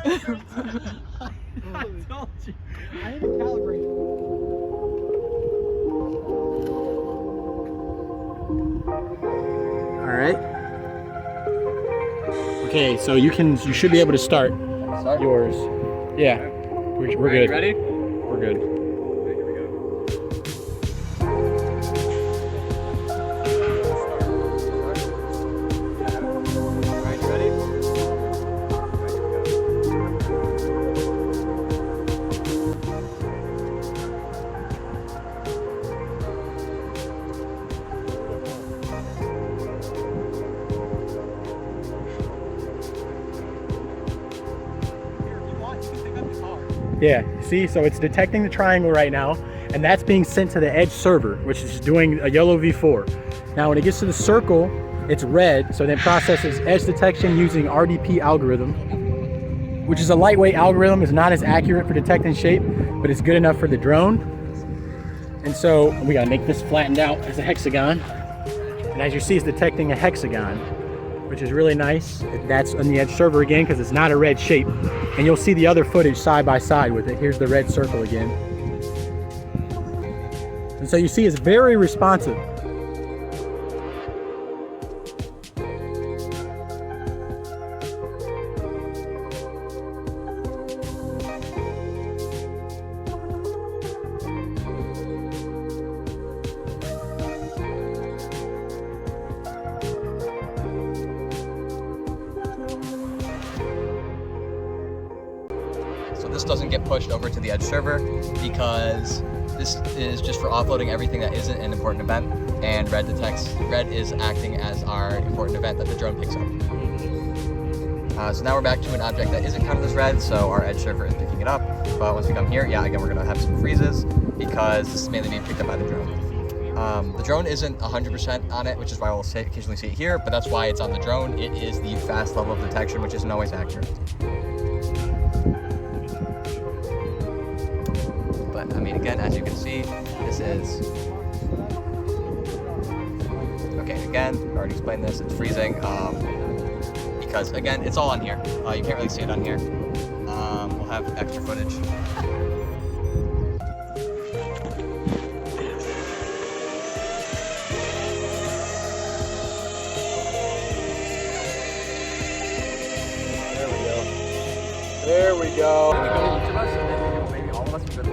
I told you. I need to calibrate it. All right. Okay, so you should be able to start yours. Yeah, we're good. Ready? We're good. Yeah, see, so it's detecting the triangle right now, and that's being sent to the edge server, which is doing a yellow V4. Now when it gets to the circle, it's red, so then processes edge detection using RDP algorithm, which is a lightweight algorithm. It's not as accurate for detecting shape, but it's good enough for the drone. And so we gotta make this flattened out as a hexagon. And as you see, it's detecting a hexagon, which is really nice. That's on the edge server again, because it's not a red shape. And you'll see the other footage side by side with it. Here's the red circle again. And so you see it's very responsive. So this doesn't get pushed over to the edge server because this is just for offloading everything that isn't an important event, and red is acting as our important event that the drone picks up. So now we're back to an object that isn't counted as red, so our edge server is picking it up. But once we come here, yeah, again, we're gonna have some freezes because this is mainly being picked up by the drone. The drone isn't 100% on it, which is why we'll occasionally see it here, but that's why it's on the drone. It is the fast level of detection, which isn't always accurate. But I mean, again, as you can see, this is, okay, again, I already explained this, it's freezing, because again, it's all on here. You can't really see it on here. We'll have extra footage. There we go. Each of us, and then maybe all of us are good.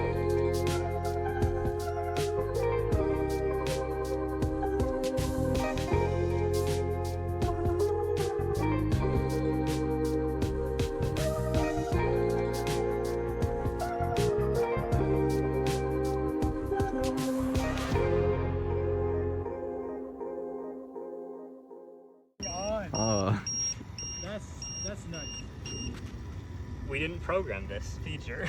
That's nuts. We didn't program this feature.